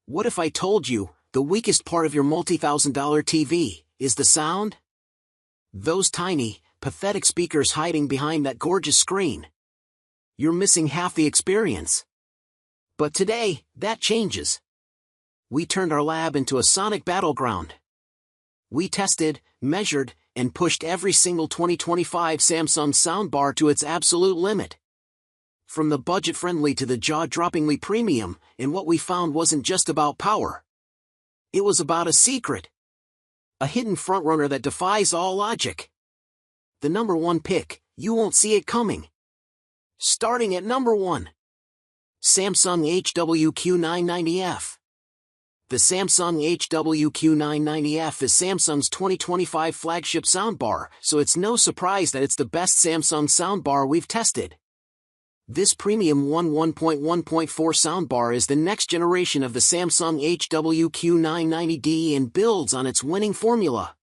What if I told you, the weakest part of your multi-thousand-dollar TV is the sound? Those tiny, pathetic speakers hiding behind that gorgeous screen. You're missing half the experience. But today, that changes. We turned our lab into a sonic battleground. We tested, measured, and pushed every single 2025 Samsung Soundbar to its absolute limit. From the budget-friendly to the jaw-droppingly premium, and what we found wasn't just about power. It was about a secret. A hidden frontrunner that defies all logic. The number one pick, you won't see it coming. Starting at number 1. Samsung HW-Q990F. The Samsung HW-Q990F is Samsung's 2025 flagship soundbar, so it's no surprise that it's the best Samsung soundbar we've tested. This premium 1.1.4 soundbar is the next generation of the Samsung HW-Q990D and builds on its winning formula.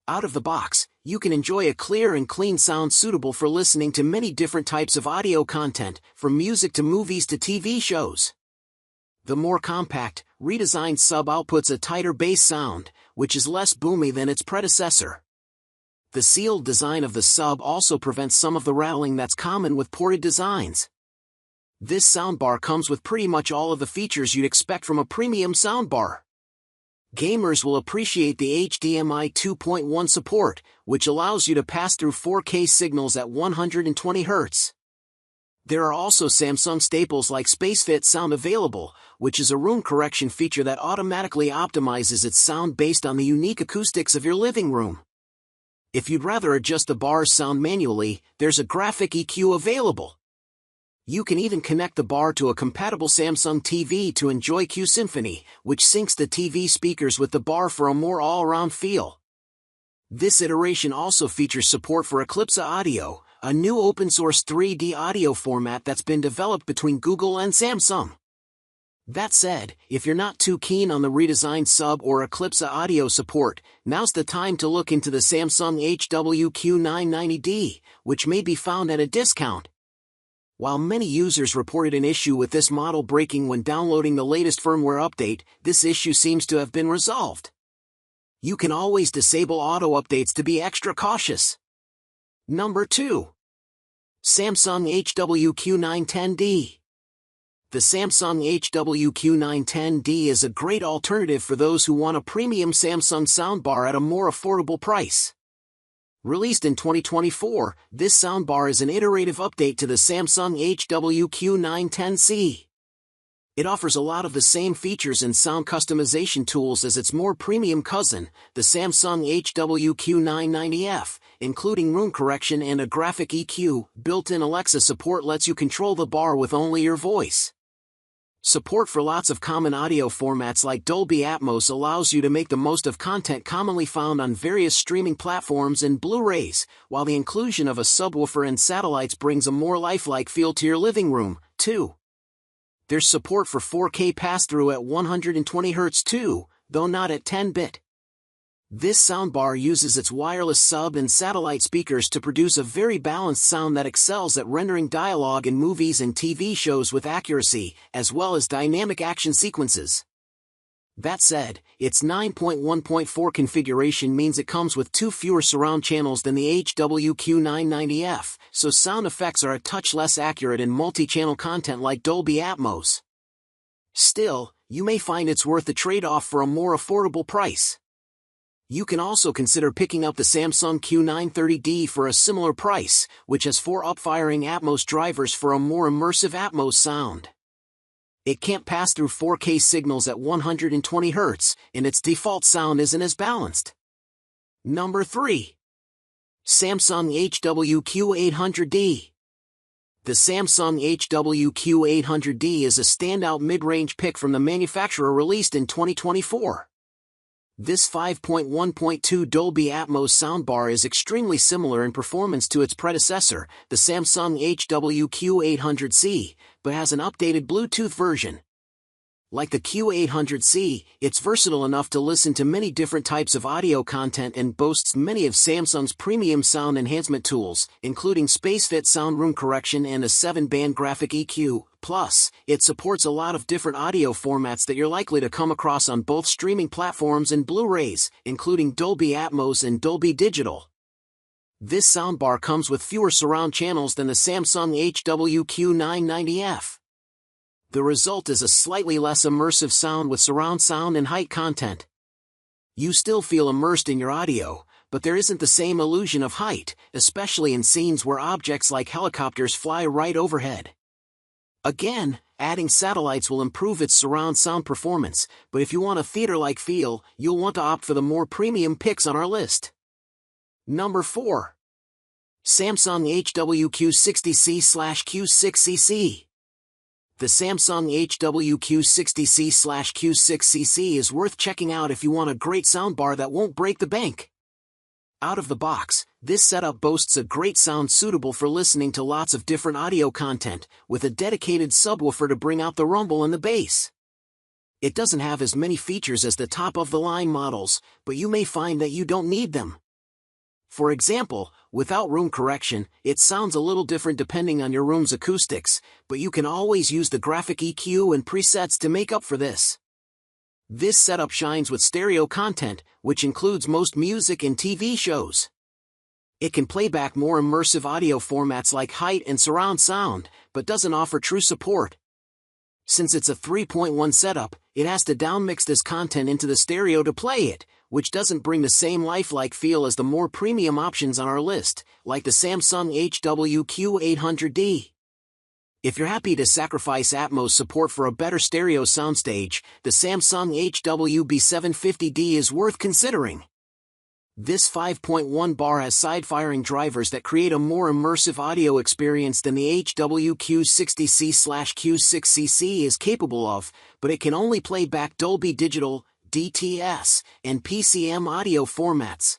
Out of the box, you can enjoy a clear and clean sound suitable for listening to many different types of audio content, from music to movies to TV shows. The more compact, redesigned sub outputs a tighter bass sound, which is less boomy than its predecessor. The sealed design of the sub also prevents some of the rattling that's common with ported designs. This soundbar comes with pretty much all of the features you'd expect from a premium soundbar. Gamers will appreciate the HDMI 2.1 support, which allows you to pass through 4K signals at 120 Hz. There are also Samsung staples like SpaceFit Sound available, which is a room correction feature that automatically optimizes its sound based on the unique acoustics of your living room. If you'd rather adjust the bar's sound manually, there's a graphic EQ available. You can even connect the bar to a compatible Samsung TV to enjoy Q-Symphony, which syncs the TV speakers with the bar for a more all-around feel. This iteration also features support for Eclipse Audio, a new open-source 3D audio format that's been developed between Google and Samsung. That said, if you're not too keen on the redesigned sub or Eclipse Audio support, now's the time to look into the Samsung HW-Q990D, which may be found at a discount. While many users reported an issue with this model breaking when downloading the latest firmware update, this issue seems to have been resolved. You can always disable auto updates to be extra cautious. Number 2. Samsung HW-Q910D. The Samsung HW-Q910D is a great alternative for those who want a premium Samsung soundbar at a more affordable price. Released in 2024, this soundbar is an iterative update to the Samsung HW-Q910C. It offers a lot of the same features and sound customization tools as its more premium cousin, the Samsung HW-Q990F, including room correction and a graphic EQ. Built-in Alexa support lets you control the bar with only your voice. Support for lots of common audio formats like Dolby Atmos allows you to make the most of content commonly found on various streaming platforms and Blu-rays, while the inclusion of a subwoofer and satellites brings a more lifelike feel to your living room, too. There's support for 4K pass-through at 120 Hz too, though not at 10-bit. This soundbar uses its wireless sub and satellite speakers to produce a very balanced sound that excels at rendering dialogue in movies and TV shows with accuracy, as well as dynamic action sequences. That said, its 9.1.4 configuration means it comes with 2 fewer surround channels than the HW-Q990F, so sound effects are a touch less accurate in multi-channel content like Dolby Atmos. Still, you may find it's worth the trade-off for a more affordable price. You can also consider picking up the Samsung Q930D for a similar price, which has 4 up-firing Atmos drivers for a more immersive Atmos sound. It can't pass through 4K signals at 120 Hz, and its default sound isn't as balanced. Number 3. Samsung HW-Q800D. The Samsung HW-Q800D is a standout mid-range pick from the manufacturer released in 2024. This 5.1.2 Dolby Atmos soundbar is extremely similar in performance to its predecessor, the Samsung HW-Q800C, but has an updated Bluetooth version. Like the Q800C, it's versatile enough to listen to many different types of audio content and boasts many of Samsung's premium sound enhancement tools, including SpaceFit sound room correction and a 7-band graphic EQ. Plus, it supports a lot of different audio formats that you're likely to come across on both streaming platforms and Blu-rays, including Dolby Atmos and Dolby Digital. This soundbar comes with fewer surround channels than the Samsung HW-Q990F. The result is a slightly less immersive sound with surround sound and height content. You still feel immersed in your audio, but there isn't the same illusion of height, especially in scenes where objects like helicopters fly right overhead. Again, adding satellites will improve its surround sound performance, but if you want a theater-like feel, you'll want to opt for the more premium picks on our list. Number 4. Samsung HW-Q60C/Q6cc. The Samsung HW-Q60C/Q6cc is worth checking out if you want a great soundbar that won't break the bank. Out of the box, this setup boasts a great sound suitable for listening to lots of different audio content, with a dedicated subwoofer to bring out the rumble and the bass. It doesn't have as many features as the top-of-the-line models, but you may find that you don't need them. For example, without room correction, it sounds a little different depending on your room's acoustics, but you can always use the graphic EQ and presets to make up for this. This setup shines with stereo content, which includes most music and TV shows. It can play back more immersive audio formats like height and surround sound, but doesn't offer true support. Since it's a 3.1 setup, it has to downmix this content into the stereo to play it, which doesn't bring the same lifelike feel as the more premium options on our list, like the Samsung HW-Q800D. If you're happy to sacrifice Atmos support for a better stereo soundstage, the Samsung HW-B550D is worth considering. This 5.1 bar has side-firing drivers that create a more immersive audio experience than the HW-Q60C/Q6cc is capable of, but it can only play back Dolby Digital, DTS, and PCM audio formats.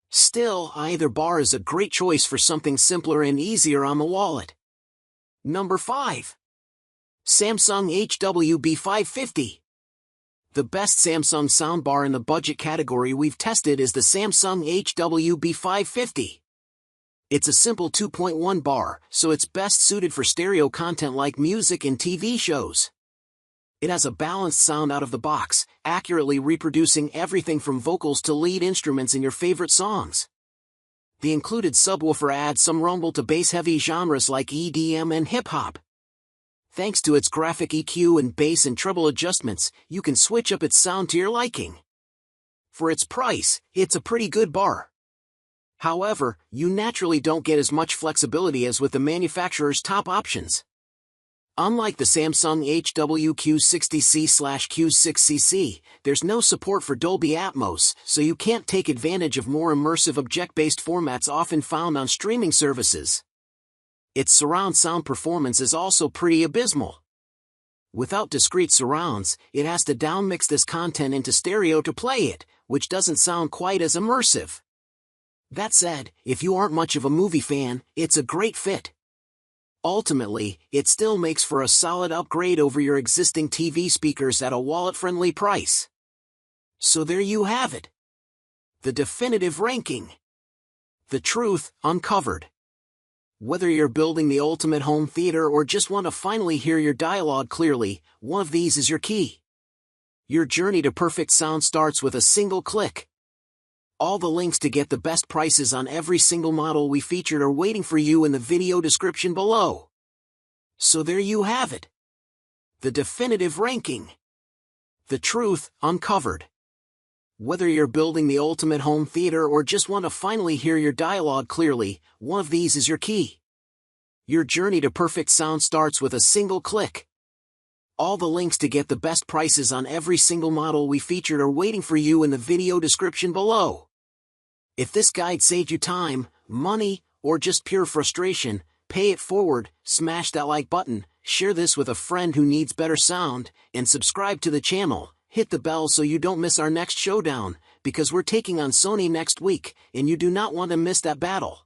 Still, either bar is a great choice for something simpler and easier on the wallet. Number 5. Samsung HW-B550. The best Samsung soundbar in the budget category we've tested is the Samsung HW-B550. It's a simple 2.1 bar, so it's best suited for stereo content like music and TV shows. It has a balanced sound out of the box, accurately reproducing everything from vocals to lead instruments in your favorite songs. The included subwoofer adds some rumble to bass-heavy genres like EDM and hip-hop. Thanks to its graphic EQ and bass and treble adjustments, you can switch up its sound to your liking. For its price, it's a pretty good bar. However, you naturally don't get as much flexibility as with the manufacturer's top options. Unlike the Samsung HW-Q60C/Q6cc, there's no support for Dolby Atmos, so you can't take advantage of more immersive object-based formats often found on streaming services. Its surround sound performance is also pretty abysmal. Without discrete surrounds, it has to downmix this content into stereo to play it, which doesn't sound quite as immersive. That said, if you aren't much of a movie fan, it's a great fit. Ultimately, it still makes for a solid upgrade over your existing TV speakers at a wallet-friendly price. So there you have it. The definitive ranking. The truth uncovered. Whether you're building the ultimate home theater or just want to finally hear your dialogue clearly, one of these is your key. Your journey to perfect sound starts with a single click. All the links to get the best prices on every single model we featured are waiting for you in the video description below. So there you have it. The definitive ranking. The truth uncovered. Whether you're building the ultimate home theater or just want to finally hear your dialogue clearly, one of these is your key. Your journey to perfect sound starts with a single click. All the links to get the best prices on every single model we featured are waiting for you in the video description below. If this guide saved you time, money, or just pure frustration, pay it forward, smash that like button, share this with a friend who needs better sound, and subscribe to the channel. Hit the bell so you don't miss our next showdown, because we're taking on Sony next week, and you do not want to miss that battle.